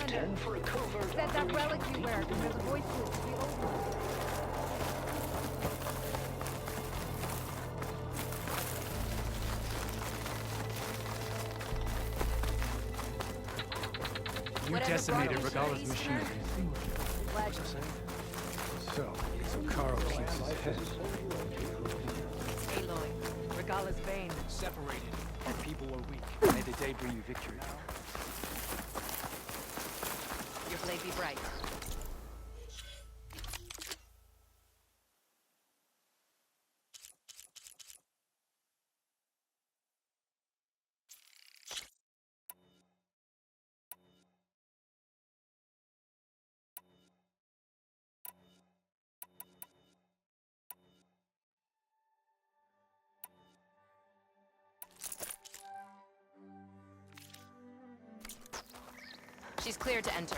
10 for a covert. Said that relic you wear, because there's a voice to it to the old one. You decimated Regala's machinery. Glad you So Carl keeps his head. Aloy. Regala's vein. Separated. Our people were weak. May the day bring you victory. Your blade be bright. She's cleared to enter.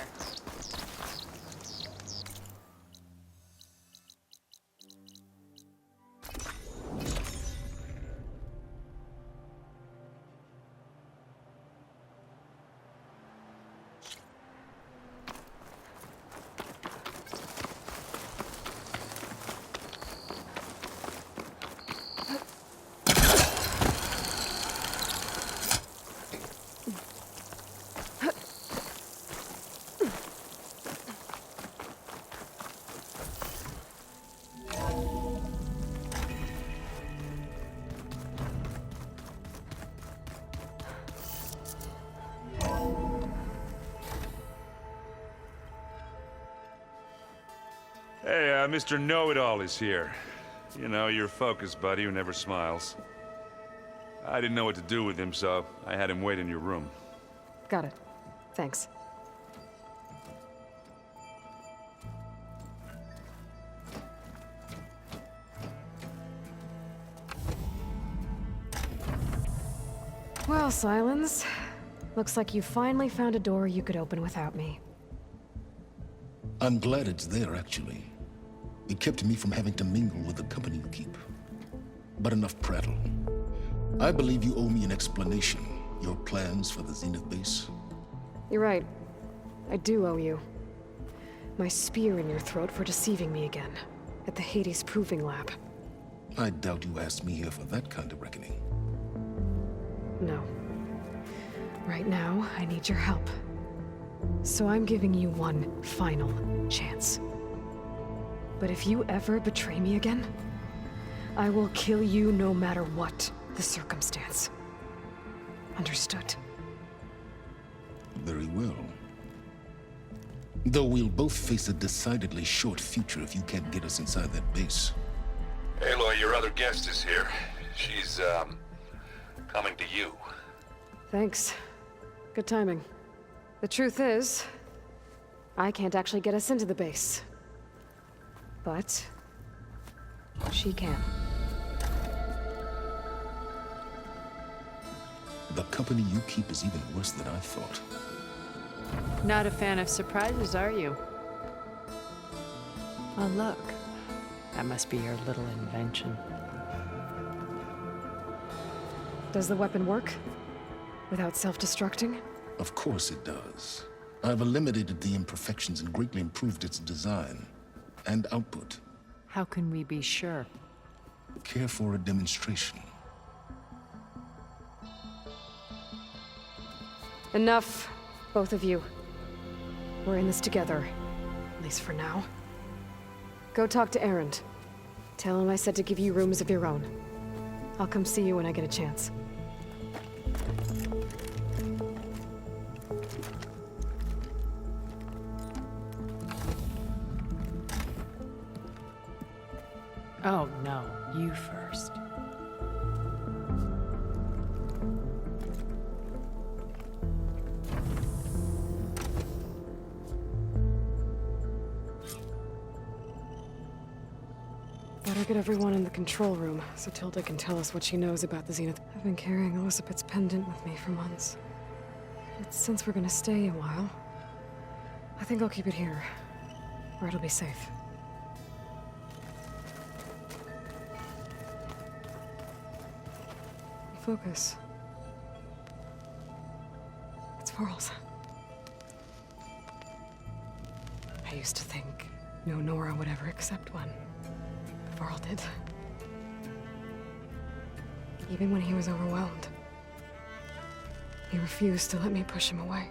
Hey, Mr. Know-It-All is here. You know, your focus buddy who never smiles. I didn't know what to do with him, so I had him wait in your room. Got it. Thanks. Well, Silence. Looks like you finally found a door you could open without me. I'm glad it's there, actually. It kept me from having to mingle with the company you keep. But enough prattle. I believe you owe me an explanation. Your plans for the Zenith base? You're right. I do owe you. My spear in your throat for deceiving me again. At the Hades Proving Lab. I doubt you asked me here for that kind of reckoning. No. Right now, I need your help. So I'm giving you one final chance. But if you ever betray me again, I will kill you no matter what the circumstance. Understood? Very well. Though we'll both face a decidedly short future if you can't get us inside that base. Aloy, your other guest is here. She's, coming to you. Thanks. Good timing. The truth is, I can't actually get us into the base. But she can. The company you keep is even worse than I thought. Not a fan of surprises, are you? Oh, look. That must be your little invention. Does the weapon work? Without self-destructing? Of course it does. I've eliminated the imperfections and greatly improved its design and output. How can we be sure? Care for a demonstration? Enough, both of you. We're in this together, at least for now. Go talk to Erend. Tell him I said to give you rooms of your own. I'll come see you when I get a chance. Oh, no. You first. Better get everyone in the control room, so Tilda can tell us what she knows about the Zenith. I've been carrying Elizabeth's pendant with me for months. But since we're gonna stay a while, I think I'll keep it here, where it'll be safe. Focus. It's Pearls. used to think no Nora would ever accept one. But Varl did. Even when he was overwhelmed. He refused to let me push him away.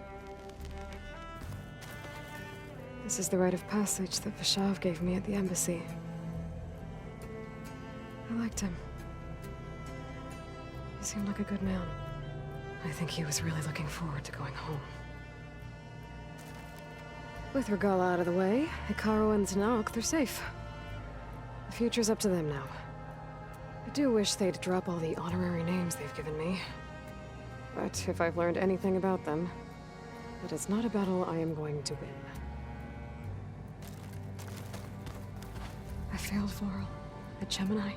This is the rite of passage that Vashav gave me at the embassy. I liked him. He seemed like a good man. I think he was really looking forward to going home. With Regala out of the way, Hikaru and Zanok, they're safe. The future's up to them now. I do wish they'd drop all the honorary names they've given me. But if I've learned anything about them, it is not a battle I am going to win. I failed Floral at Gemini.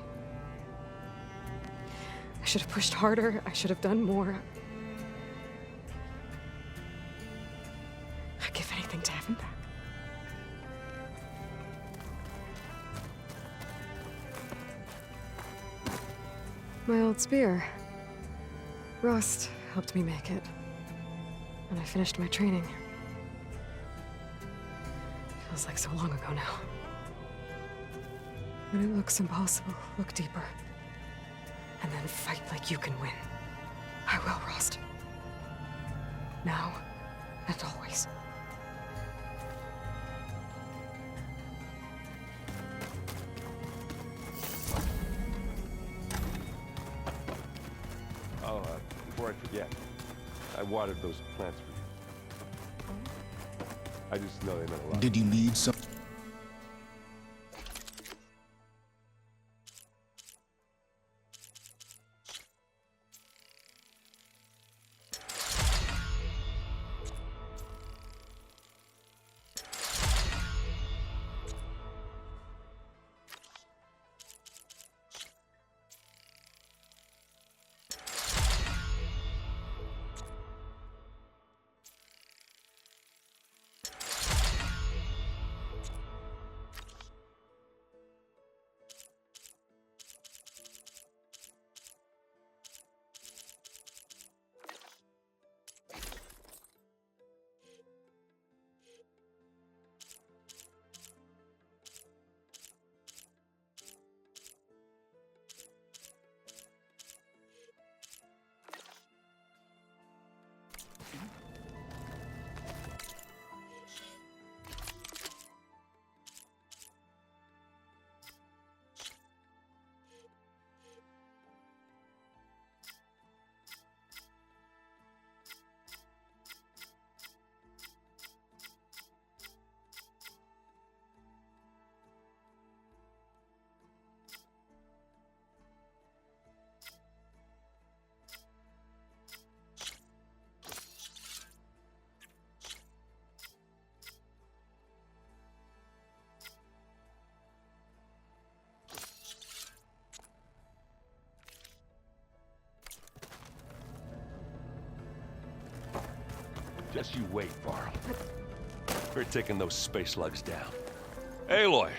I should have pushed harder. I should have done more. I'd give anything to have him back. My old spear. Rust helped me make it. And I finished my training. Feels like so long ago now. When it looks impossible, look deeper. And then fight like you can win. I will, Rust. Now and always. Oh, before I forget, I watered those plants for you. I just know they meant a lot. Did you need some? Just you wait, Varl. We're taking those space slugs down. Aloy,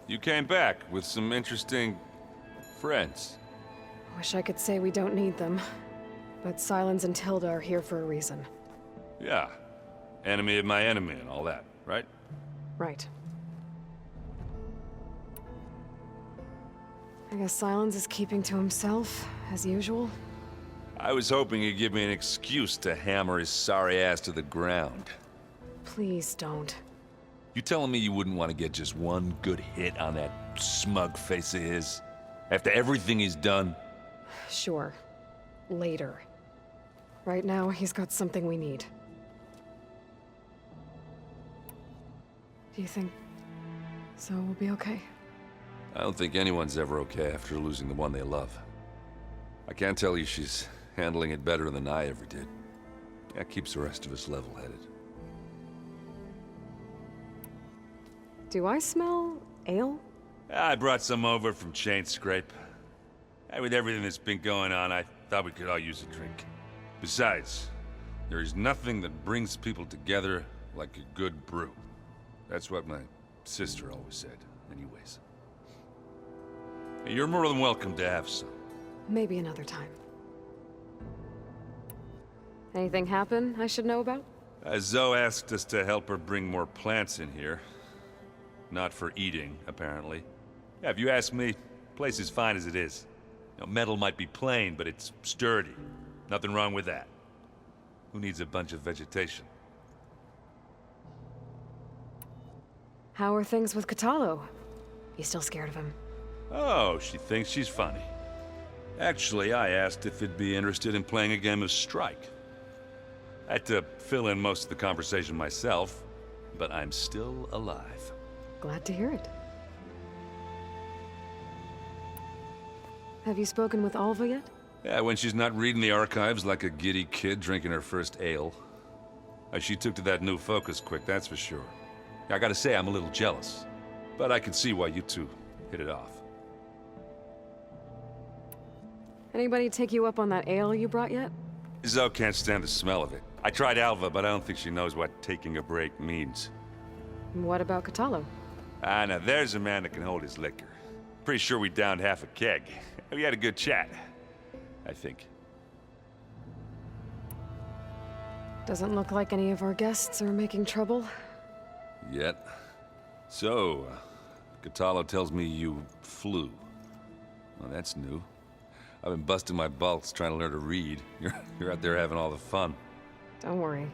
you came back with some interesting friends. Wish I could say we don't need them. But Silence and Tilda are here for a reason. Yeah, enemy of my enemy and all that, right? Right. I guess Silence is keeping to himself, as usual. I was hoping he'd give me an excuse to hammer his sorry ass to the ground. Please don't. You telling me you wouldn't want to get just one good hit on that smug face of his? After everything he's done? Sure. Later. Right now, he's got something we need. Do you think Zoe will be okay? I don't think anyone's ever okay after losing the one they love. I can't tell you she's handling it better than I ever did. That keeps the rest of us level-headed. Do I smell ale? I brought some over from Chain Scrape. With everything that's been going on, I thought we could all use a drink. Besides, there is nothing that brings people together like a good brew. That's what my sister always said, anyways. You're more than welcome to have some. Maybe another time. Anything happen I should know about? Zoe asked us to help her bring more plants in here. Not for eating, apparently. Yeah, if you ask me, the place is fine as it is. You know, metal might be plain, but it's sturdy. Nothing wrong with that. Who needs a bunch of vegetation? How are things with Katalo? You still scared of him? Oh, she thinks she's funny. Actually, I asked if he'd be interested in playing a game of Strike. I had to fill in most of the conversation myself, but I'm still alive. Glad to hear it. Have you spoken with Alva yet? Yeah, when she's not reading the archives like a giddy kid drinking her first ale. She took to that new focus quick, that's for sure. I gotta say, I'm a little jealous. But I can see why you two hit it off. Anybody take you up on that ale you brought yet? Zoe can't stand the smell of it. I tried Alva, but I don't think she knows what taking a break means. What about Katalo? Ah, now there's a man that can hold his liquor. Pretty sure we downed half a keg. We had a good chat, I think. Doesn't look like any of our guests are making trouble. Yet. So, Katalo tells me you flew. Well, that's new. I've been busting my balls trying to learn to read. You're out there having all the fun. Don't worry.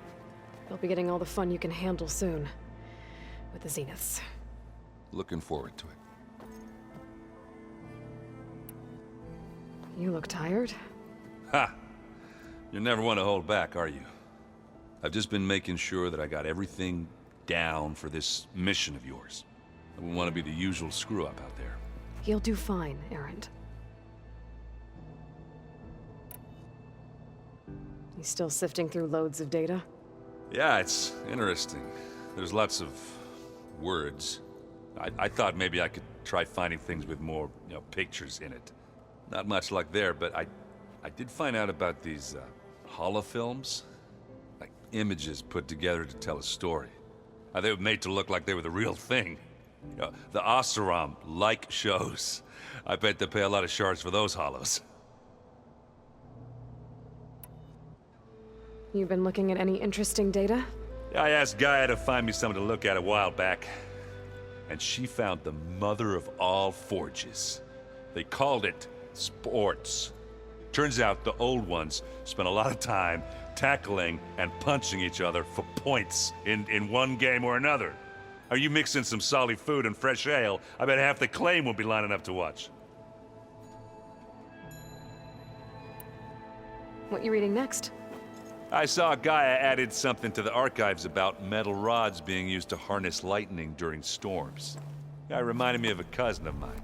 You'll be getting all the fun you can handle soon. With the Zeniths. Looking forward to it. You look tired. Ha! You never want to hold back, are you? I've just been making sure that I got everything down for this mission of yours. I wouldn't want to be the usual screw-up out there. You'll do fine, Erend. You still sifting through loads of data? Yeah, it's interesting. There's lots of words. I thought maybe I could try finding things with more, pictures in it. Not much luck there, but I did find out about these holofilms. Like images put together to tell a story. They were made to look like they were the real thing. The Oseram like shows. I bet they pay a lot of shards for those hollows. You've been looking at any interesting data? I asked Gaia to find me something to look at a while back. And she found the mother of all forges. They called it sports. Turns out the old ones spent a lot of time tackling and punching each other for points in one game or another. Are you mixing some solid food and fresh ale? I bet half the claim will be lining up to watch. What you reading next? I saw Gaia added something to the archives about metal rods being used to harness lightning during storms. Guy reminded me of a cousin of mine.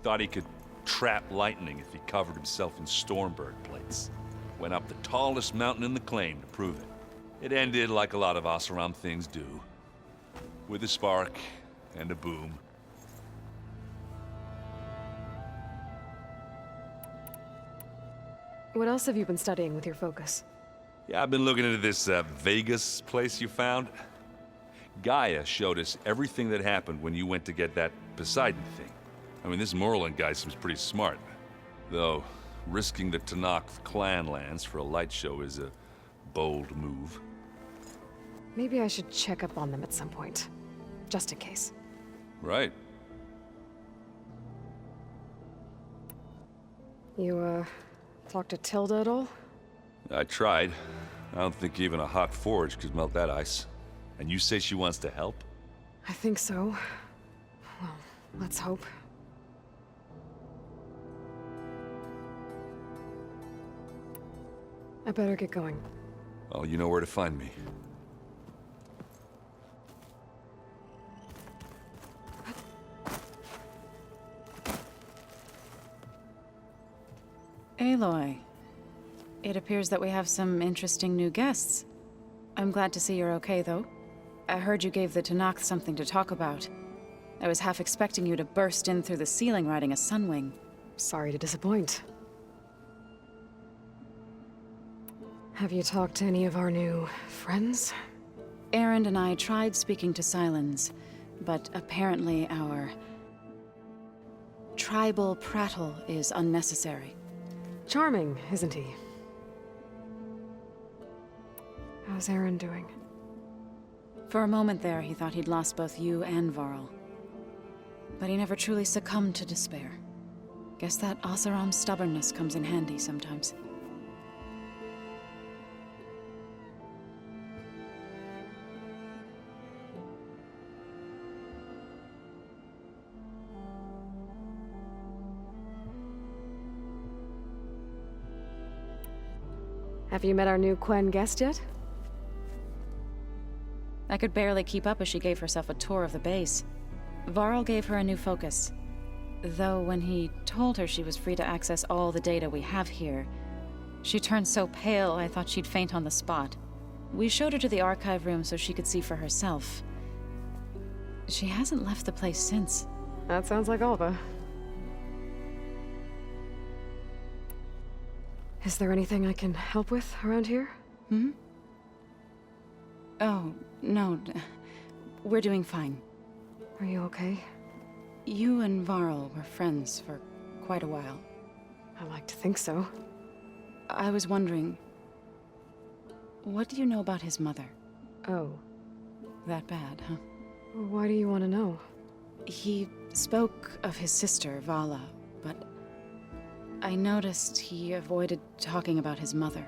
Thought he could trap lightning if he covered himself in Stormbird plates. Went up the tallest mountain in the claim to prove it. It ended like a lot of Oseram things do. With a spark and a boom. What else have you been studying with your focus? Yeah, I've been looking into this Vegas place you found. Gaia showed us everything that happened when you went to get that Poseidon thing. I mean, this Moreland guy seems pretty smart. Though, risking the Tanakh clan lands for a light show is a bold move. Maybe I should check up on them at some point. Just in case. Right. You, talk to Tilda at all? I tried. I don't think even a hot forge could melt that ice. And you say she wants to help? I think so. Well, let's hope. I better get going. Well, you know where to find me. Aloy, it appears that we have some interesting new guests. I'm glad to see you're okay, though. I heard you gave the Tanakh something to talk about. I was half expecting you to burst in through the ceiling riding a sunwing. Sorry to disappoint. Have you talked to any of our new friends? Erend and I tried speaking to Silence, but apparently our tribal prattle is unnecessary. Charming, isn't he? How's Aaron doing? For a moment there, he thought he'd lost both you and Varl. But he never truly succumbed to despair. Guess that Oseram's stubbornness comes in handy sometimes. Have you met our new Quen guest yet? I could barely keep up as she gave herself a tour of the base. Varl gave her a new focus. Though when he told her she was free to access all the data we have here, she turned so pale I thought she'd faint on the spot. We showed her to the archive room so she could see for herself. She hasn't left the place since. That sounds like Alva. Is there anything I can help with around here? Hmm? Oh, no. We're doing fine. Are you okay? You and Varl were friends for quite a while. I like to think so. I was wondering, what do you know about his mother? Oh. That bad, huh? Why do you want to know? He spoke of his sister, Vala, but I noticed he avoided talking about his mother.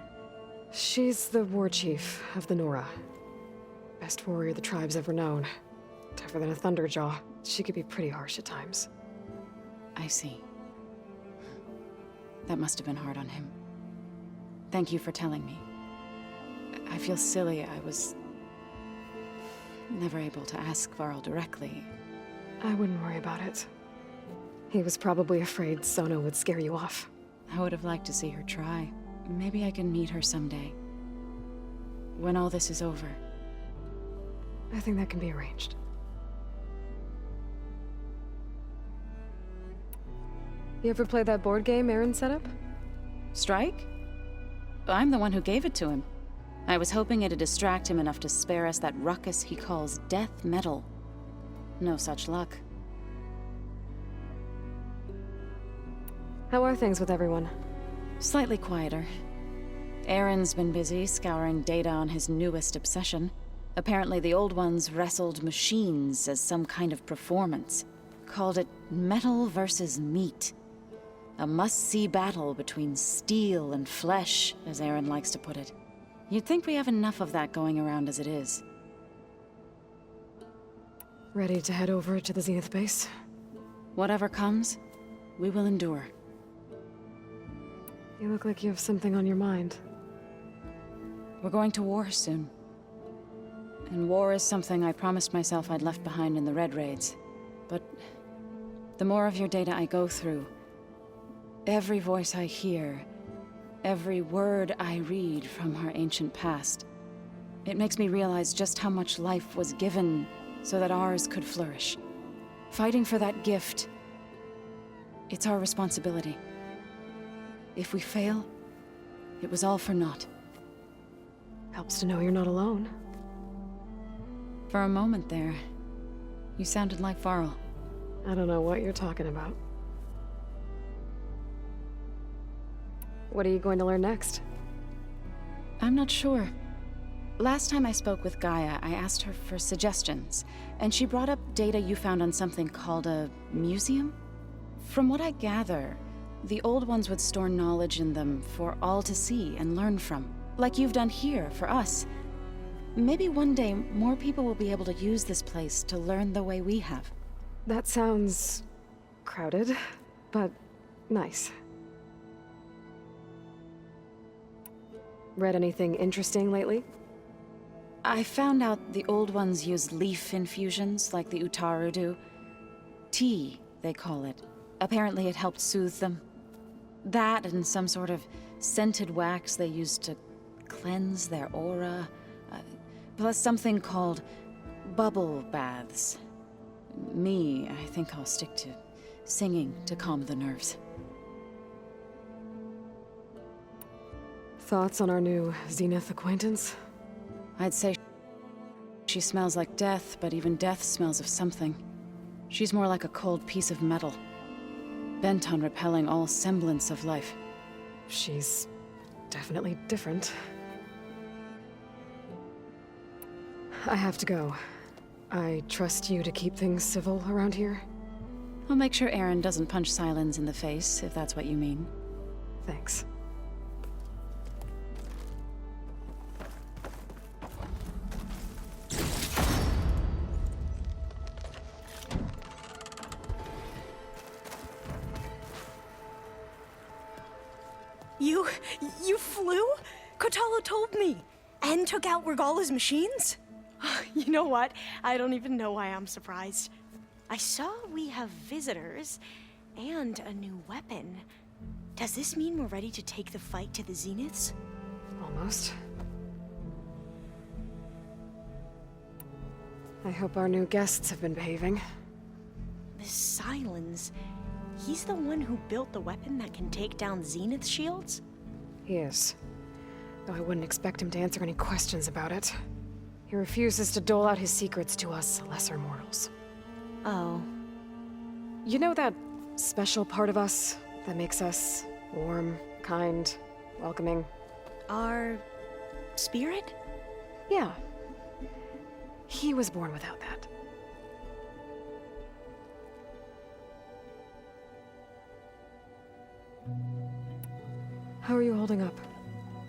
She's the war chief of the Nora. Best warrior the tribe's ever known. Tougher than a Thunderjaw. She could be pretty harsh at times. I see. That must have been hard on him. Thank you for telling me. I feel silly. I was never able to ask Varl directly. I wouldn't worry about it. He was probably afraid Sono would scare you off. I would have liked to see her try. Maybe I can meet her someday. When all this is over. I think that can be arranged. You ever play that board game Aaron set up? Strike? I'm the one who gave it to him. I was hoping it'd distract him enough to spare us that ruckus he calls death metal. No such luck. How are things with everyone? Slightly quieter. Aaron's been busy scouring data on his newest obsession. Apparently the old ones wrestled machines as some kind of performance. Called it metal versus meat. A must-see battle between steel and flesh, as Aaron likes to put it. You'd think we have enough of that going around as it is. Ready to head over to the Zenith base? Whatever comes, we will endure. You look like you have something on your mind. We're going to war soon. And war is something I promised myself I'd left behind in the Red Raids. But the more of your data I go through, every voice I hear, every word I read from our ancient past, it makes me realize just how much life was given so that ours could flourish. Fighting for that gift, it's our responsibility. If we fail, it was all for naught. Helps to know you're not alone. For a moment there, you sounded like Varl. I don't know what you're talking about. What are you going to learn next? I'm not sure. Last time I spoke with Gaia, I asked her for suggestions, and she brought up data you found on something called a museum? From what I gather, the old ones would store knowledge in them for all to see and learn from, like you've done here for us. Maybe one day more people will be able to use this place to learn the way we have. That sounds crowded, but nice. Read anything interesting lately? I found out the old ones use leaf infusions like the Utaru do. Tea, they call it. Apparently it helped soothe them. That and some sort of scented wax they used to cleanse their aura. Plus something called bubble baths. I think I'll stick to singing to calm the nerves. Thoughts on our new Zenith acquaintance? I'd say she smells like death, but even death smells of something. She's more like a cold piece of metal, bent on repelling all semblance of life. She's definitely different. I have to go. I trust you to keep things civil around here. I'll make sure Aaron doesn't punch Silence in the face, if that's what you mean. Thanks. You flew? Kotalo told me. And took out Regala's machines? You know what? I don't even know why I'm surprised. I saw we have visitors and a new weapon. Does this mean we're ready to take the fight to the Zeniths? Almost. I hope our new guests have been behaving. This Silence, he's the one who built the weapon that can take down Zenith shields? He is. Though I wouldn't expect him to answer any questions about it. He refuses to dole out his secrets to us lesser mortals. Oh. You know that special part of us that makes us warm, kind, welcoming? Our spirit? Yeah. He was born without that. How are you holding up?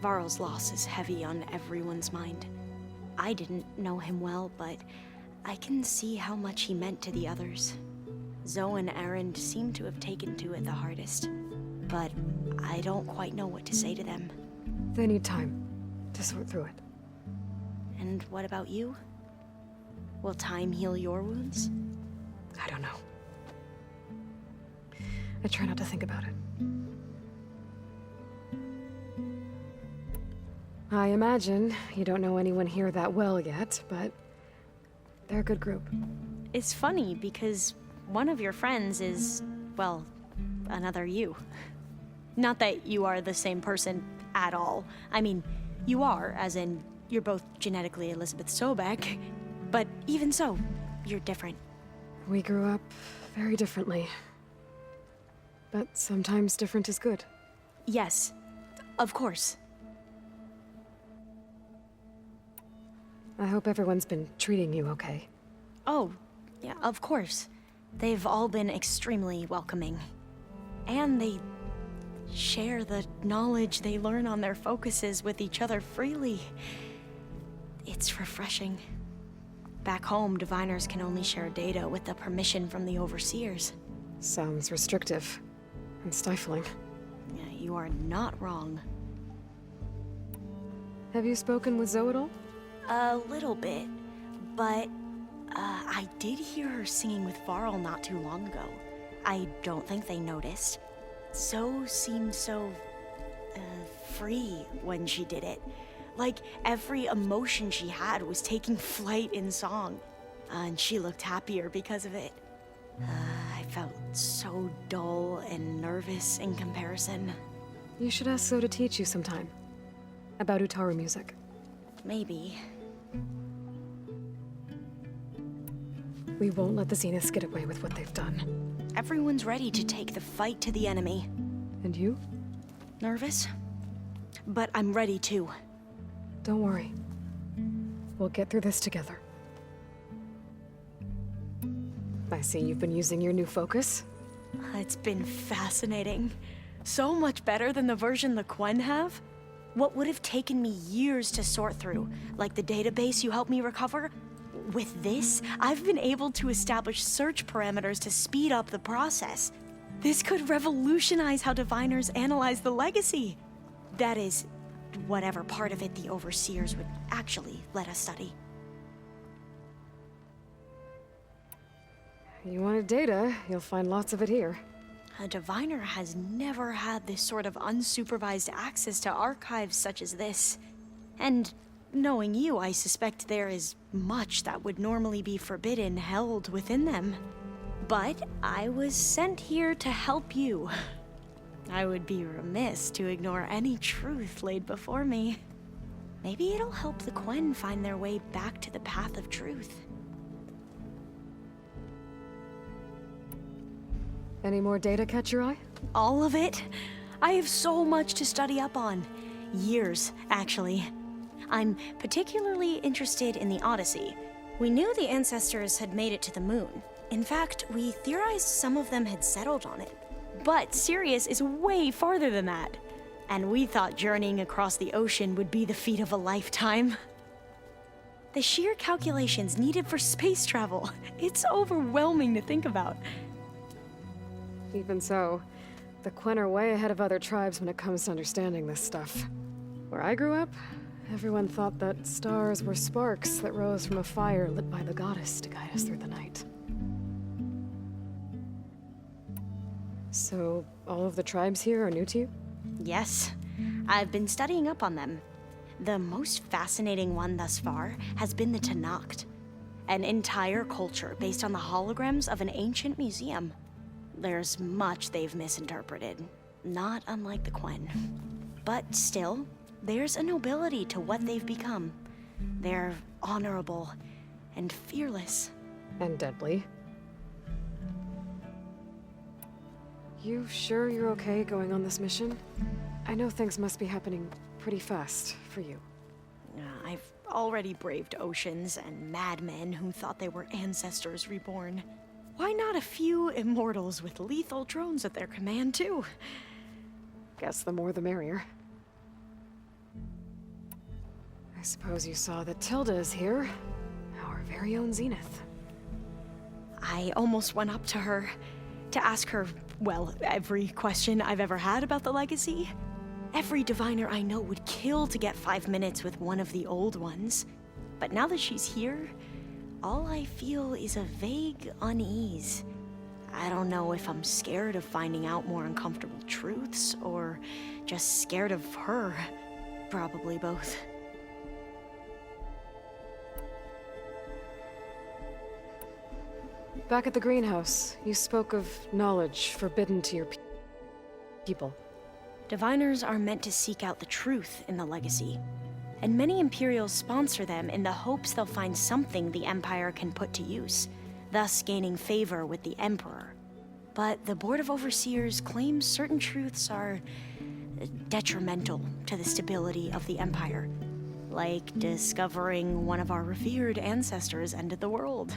Varl's loss is heavy on everyone's mind. I didn't know him well, but I can see how much he meant to the others. Zoe and Aaron seem to have taken to it the hardest, but I don't quite know what to say to them. They need time to sort through it. And what about you? Will time heal your wounds? I don't know. I try not to think about it. I imagine you don't know anyone here that well yet, but they're a good group. It's funny because one of your friends is, well, another you. Not that you are the same person at all. I mean, you are, as in, you're both genetically Elizabeth Sobek, but even so, you're different. We grew up very differently. But sometimes different is good. Yes, of course. I hope everyone's been treating you okay. Oh, yeah, of course. They've all been extremely welcoming. And they share the knowledge they learn on their focuses with each other freely. It's refreshing. Back home, diviners can only share data with the permission from the overseers. Sounds restrictive and stifling. Yeah, you are not wrong. Have you spoken with Zoe at all? A little bit, but I did hear her singing with Varl not too long ago. I don't think they noticed. Zoe seemed so free when she did it. Like every emotion she had was taking flight in song. And she looked happier because of it. I felt so dull and nervous in comparison. You should ask Zoe to teach you sometime. About Utaru music. Maybe. We won't let the Zeniths get away with what they've done. Everyone's ready to take the fight to the enemy. And you? Nervous? But I'm ready too. Don't worry. We'll get through this together. I see you've been using your new focus. It's been fascinating. So much better than the version the Quen have. What would have taken me years to sort through, like the database you helped me recover, with this, I've been able to establish search parameters to speed up the process. This could revolutionize how diviners analyze the legacy. That is, whatever part of it the overseers would actually let us study. You wanted data, you'll find lots of it here. A diviner has never had this sort of unsupervised access to archives such as this. And knowing you, I suspect there is much that would normally be forbidden held within them. But I was sent here to help you. I would be remiss to ignore any truth laid before me. Maybe it'll help the Quen find their way back to the path of truth. Any more data catch your eye? All of it? I have so much to study up on. Years, actually. I'm particularly interested in the Odyssey. We knew the ancestors had made it to the moon. In fact, we theorized some of them had settled on it. But Sirius is way farther than that. And we thought journeying across the ocean would be the feat of a lifetime. The sheer calculations needed for space travel, it's overwhelming to think about. Even so, the Quen are way ahead of other tribes when it comes to understanding this stuff. Where I grew up, everyone thought that stars were sparks that rose from a fire lit by the goddess to guide us through the night. So, all of the tribes here are new to you? Yes, I've been studying up on them. The most fascinating one thus far has been the Tenakth, an entire culture based on the holograms of an ancient museum. There's much they've misinterpreted, not unlike the Quen. But still, there's a nobility to what they've become. They're honorable and fearless. And deadly. You sure you're okay going on this mission? I know things must be happening pretty fast for you. I've already braved oceans and madmen who thought they were ancestors reborn. Why not a few immortals with lethal drones at their command, too? Guess the more the merrier. I suppose you saw that Tilda is here. Our very own Zenith. I almost went up to her to ask her, well, every question I've ever had about the legacy. Every diviner I know would kill to get 5 minutes with one of the old ones. But now that she's here, all I feel is a vague unease. I don't know if I'm scared of finding out more uncomfortable truths, or just scared of her. Probably both. Back at the greenhouse, you spoke of knowledge forbidden to your people. Diviners are meant to seek out the truth in the legacy, and many Imperials sponsor them in the hopes they'll find something the Empire can put to use, thus gaining favor with the Emperor. But the Board of Overseers claims certain truths are detrimental to the stability of the Empire, like discovering one of our revered ancestors ended the world.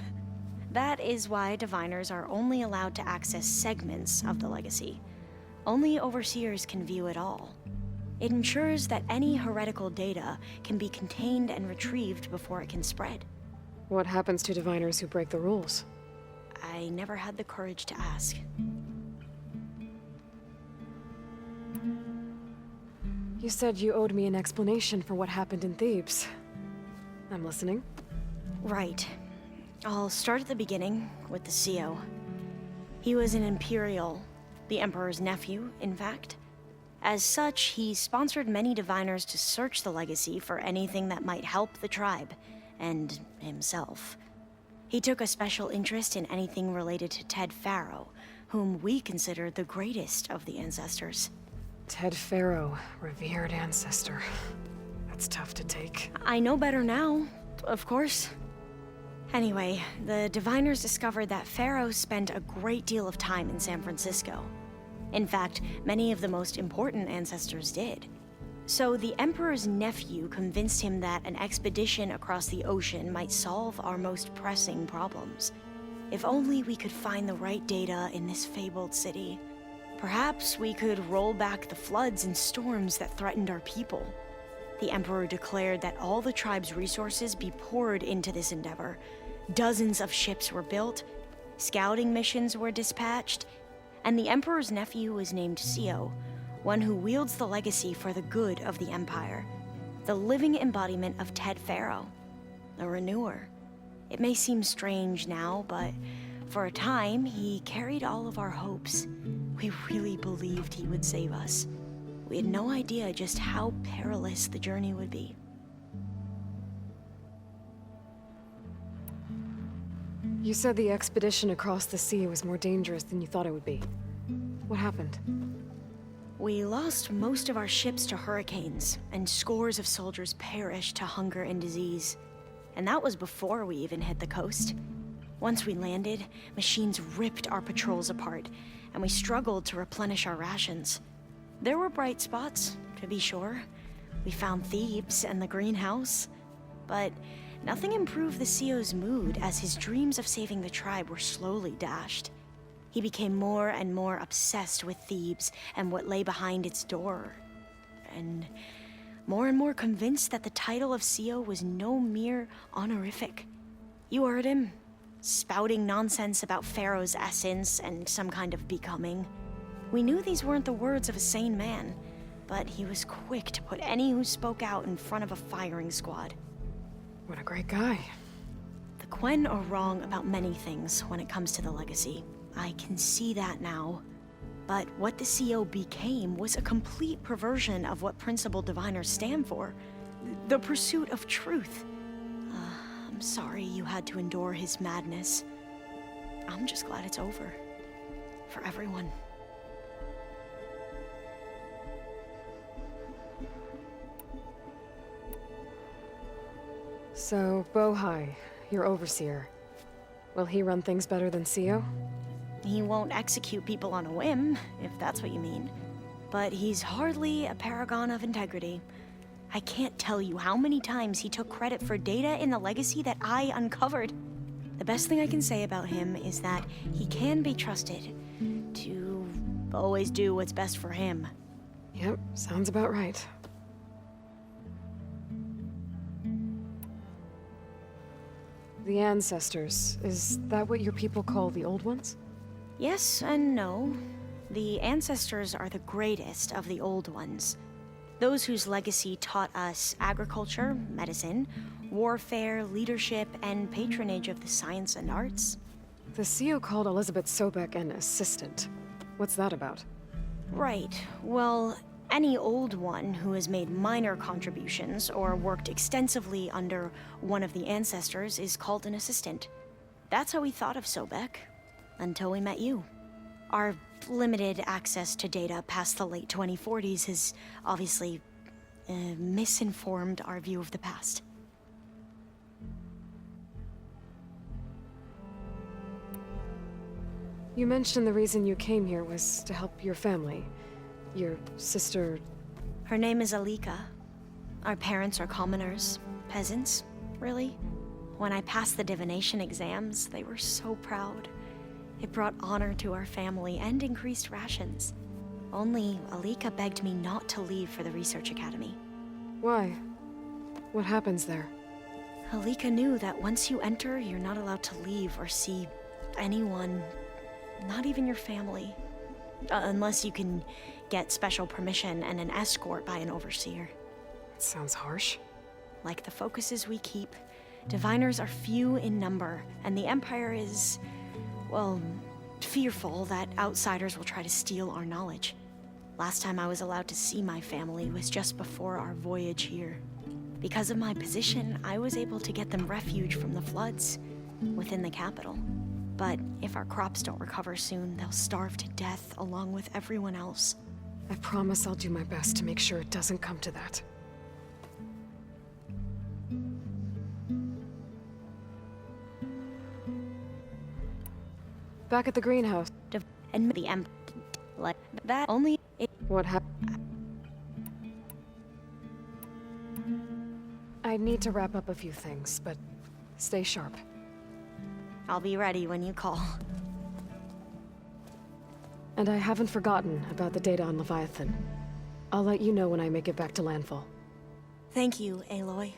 That is why diviners are only allowed to access segments of the legacy. Only overseers can view it all. It ensures that any heretical data can be contained and retrieved before it can spread. What happens to diviners who break the rules? I never had the courage to ask. You said you owed me an explanation for what happened in Thebes. I'm listening. Right. I'll start at the beginning with the CO. He was an Imperial, the Emperor's nephew, in fact. As such, he sponsored many diviners to search the legacy for anything that might help the tribe, and himself. He took a special interest in anything related to Ted Faro, whom we consider the greatest of the ancestors. Ted Faro, revered ancestor. That's tough to take. I know better now, of course. Anyway, the diviners discovered that Faro spent a great deal of time in San Francisco. In fact, many of the most important ancestors did. So the Emperor's nephew convinced him that an expedition across the ocean might solve our most pressing problems. If only we could find the right data in this fabled city. Perhaps we could roll back the floods and storms that threatened our people. The Emperor declared that all the tribe's resources be poured into this endeavor. Dozens of ships were built, scouting missions were dispatched, and the Emperor's nephew was named CO, one who wields the legacy for the good of the Empire. The living embodiment of Ted Faro, a renewer. It may seem strange now, but for a time, he carried all of our hopes. We really believed he would save us. We had no idea just how perilous the journey would be. You said the expedition across the sea was more dangerous than you thought it would be. What happened? We lost most of our ships to hurricanes, and scores of soldiers perished to hunger and disease. And that was before we even hit the coast. Once we landed, machines ripped our patrols apart, and we struggled to replenish our rations. There were bright spots, to be sure. We found Thebes and the greenhouse. But nothing improved the CEO's mood as his dreams of saving the tribe were slowly dashed. He became more and more obsessed with Thebes and what lay behind its door. And more convinced that the title of CEO was no mere honorific. You heard him, spouting nonsense about Pharaoh's essence and some kind of becoming. We knew these weren't the words of a sane man, but he was quick to put any who spoke out in front of a firing squad. What a great guy. The Quen are wrong about many things when it comes to the legacy. I can see that now. But what the CO became was a complete perversion of what principal diviners stand for. The pursuit of truth. I'm sorry you had to endure his madness. I'm just glad it's over. For everyone. So, Bohai, your overseer. Will he run things better than CEO? He won't execute people on a whim, if that's what you mean. But he's hardly a paragon of integrity. I can't tell you how many times he took credit for data in the legacy that I uncovered. The best thing I can say about him is that he can be trusted to always do what's best for him. Yep, sounds about right. The ancestors, is that what your people call the old ones? Yes and no. The ancestors are the greatest of the old ones. Those whose legacy taught us agriculture, medicine, warfare, leadership, and patronage of the science and arts. The CEO called Elizabeth Sobek an assistant. What's that about? Right. Well, any old one who has made minor contributions or worked extensively under one of the ancestors is called an assistant. That's how we thought of Sobek. Until we met you. Our limited access to data past the late 2040s has obviously misinformed our view of the past. You mentioned the reason you came here was to help your family. Your sister... Her name is Alika. Our parents are commoners. Peasants, really. When I passed the divination exams, they were so proud. It brought honor to our family and increased rations. Only Alika begged me not to leave for the research academy. Why? What happens there? Alika knew that once you enter, you're not allowed to leave or see anyone, not even your family. Unless you can get special permission and an escort by an overseer. It sounds harsh. Like the focuses we keep, diviners are few in number, and the Empire is... well, fearful that outsiders will try to steal our knowledge. Last time I was allowed to see my family was just before our voyage here. Because of my position, I was able to get them refuge from the floods within the capital. But if our crops don't recover soon, they'll starve to death along with everyone else. I promise I'll do my best to make sure it doesn't come to that. Back at the greenhouse. And the like that only. What happened? I need to wrap up a few things, but stay sharp. I'll be ready when you call. And I haven't forgotten about the data on Leviathan. I'll let you know when I make it back to landfall. Thank you, Aloy.